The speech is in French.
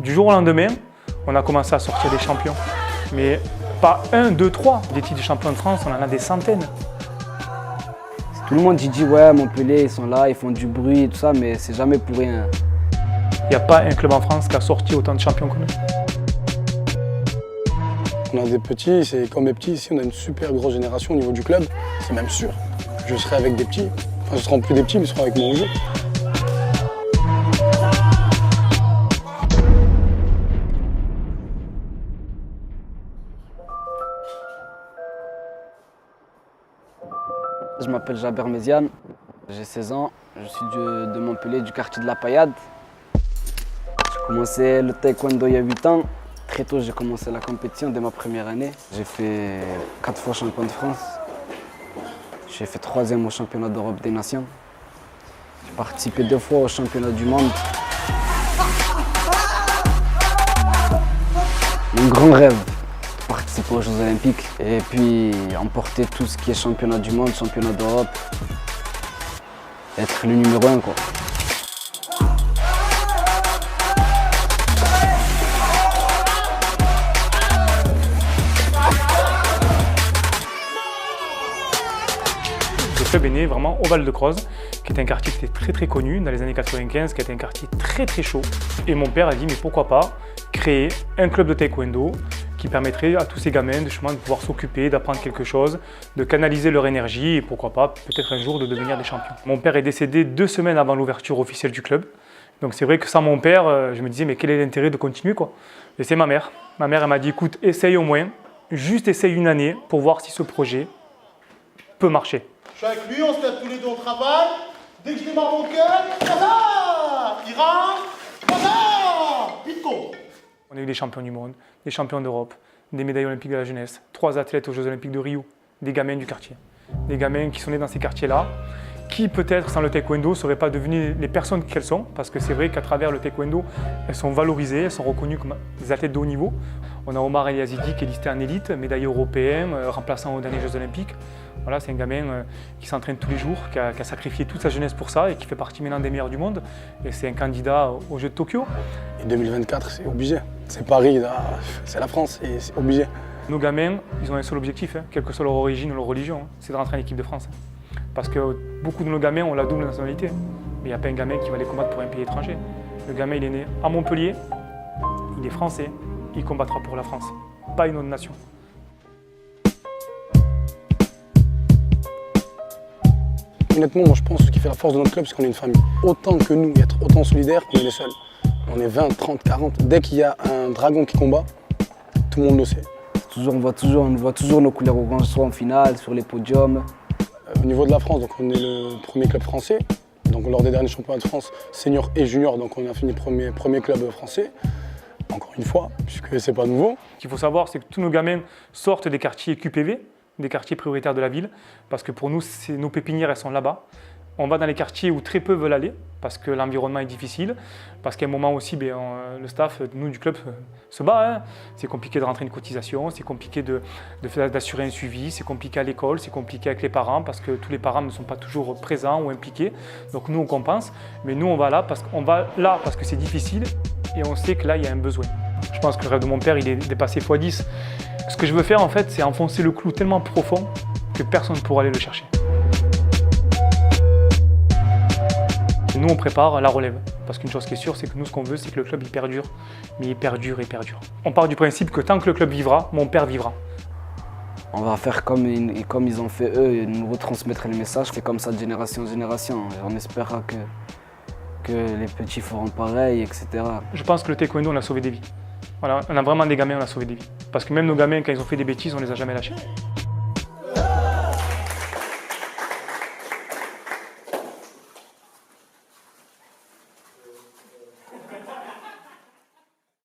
Du jour au lendemain, on a commencé à sortir des champions. Mais pas 1, 2, 3. Des titres de champion de France, on en a des centaines. Tout le monde dit ouais, Montpellier, ils sont là, ils font du bruit et tout ça, mais c'est jamais pour rien. Il n'y a pas un club en France qui a sorti autant de champions que nous. On a des petits, c'est comme les petits, ici on a une super grosse génération au niveau du club, c'est même sûr. Je serai avec des petits, enfin ce seront plus des petits, mais ce sera avec mon jeu. Je m'appelle Jaber Méziane, j'ai 16 ans, je suis de Montpellier, du quartier de la Paillade. J'ai commencé le taekwondo il y a 8 ans. Très tôt, j'ai commencé la compétition dès ma première année. J'ai fait 4 fois champion de France. J'ai fait 3e au championnat d'Europe des Nations. J'ai participé 2 fois au championnat du monde. Mon grand rêve, participer aux Jeux Olympiques et puis emporter tout ce qui est championnat du monde, championnat d'Europe. Être le numéro 1, quoi. Le club est né vraiment au Val-de-Croze, qui était un quartier qui était très connu dans les années 95, qui était un quartier très chaud. Et mon père a dit mais pourquoi pas créer un club de taekwondo qui permettrait à tous ces gamins de pouvoir s'occuper, d'apprendre quelque chose, de canaliser leur énergie et pourquoi pas peut-être un jour de devenir des champions. Mon père est décédé 2 semaines avant l'ouverture officielle du club. Donc c'est vrai que sans mon père, je me disais mais quel est l'intérêt de continuer quoi. Et c'est ma mère. Ma mère elle m'a dit écoute, essaye au moins, juste essaye une année pour voir si ce projet peut marcher. Je suis avec lui, on se lève tous les deux au travail. Dès que je démarre mon cœur, ça il rentre, ça vite con. On a eu des champions du monde, des champions d'Europe, des médailles olympiques de la jeunesse, 3 athlètes aux Jeux olympiques de Rio, des gamins du quartier. Des gamins qui sont nés dans ces quartiers-là, qui peut-être sans le taekwondo ne seraient pas devenus les personnes qu'elles sont, parce que c'est vrai qu'à travers le taekwondo, elles sont valorisées, elles sont reconnues comme des athlètes de haut niveau. On a Omar El Yazidi qui est listé en élite, médaillé européen, remplaçant aux derniers Jeux olympiques. Voilà, c'est un gamin qui s'entraîne tous les jours, qui a sacrifié toute sa jeunesse pour ça et qui fait partie maintenant des meilleurs du monde. Et c'est un candidat aux Jeux de Tokyo. Et 2024, c'est obligé. C'est Paris, c'est la France, et c'est obligé. Nos gamins, ils ont un seul objectif, quelle que soit leur origine ou leur religion, c'est de rentrer en équipe de France. Parce que beaucoup de nos gamins ont la double nationalité. Mais il n'y a pas un gamin qui va les combattre pour un pays étranger. Le gamin, il est né à Montpellier, il est français, il combattra pour la France, pas une autre nation. Honnêtement, moi je pense que ce qui fait la force de notre club, c'est qu'on est une famille. Autant que nous, être autant solidaires, on est les seuls. On est 20, 30, 40. Dès qu'il y a un dragon qui combat, tout le monde le sait. On voit toujours nos couleurs au grand, soit en finale, sur les podiums. Au niveau de la France, donc on est le premier club français. Donc lors des derniers championnats de France, senior et junior, donc on a fini premier club français. Encore une fois, puisque c'est pas nouveau. Ce qu'il faut savoir, c'est que tous nos gamins sortent des quartiers QPV, des quartiers prioritaires de la ville, parce que pour nous, nos pépinières, elles sont là-bas. On va dans les quartiers où très peu veulent aller, parce que l'environnement est difficile, parce qu'à un moment aussi, le staff, nous du club, se bat. C'est compliqué de rentrer une cotisation, c'est compliqué d'assurer un suivi, c'est compliqué à l'école, c'est compliqué avec les parents, parce que tous les parents ne sont pas toujours présents ou impliqués. Donc nous, on compense, mais nous, on va là parce que c'est difficile, et on sait que là, il y a un besoin. Je pense que le rêve de mon père, il est dépassé x10. Ce que je veux faire, en fait, c'est enfoncer le clou tellement profond que personne ne pourra aller le chercher. Nous, on prépare la relève. Parce qu'une chose qui est sûre, c'est que nous, ce qu'on veut, c'est que le club, il perdure. Mais il perdure et perdure. On part du principe que tant que le club vivra, mon père vivra. On va faire comme ils ont fait eux, nous retransmettre les messages. C'est comme ça de génération en génération. On espérera que les petits feront pareil, etc. Je pense que le taekwondo, on a sauvé des vies. Voilà, on a vraiment des gamins, on a sauvé des vies. Parce que même nos gamins, quand ils ont fait des bêtises, on les a jamais lâchés.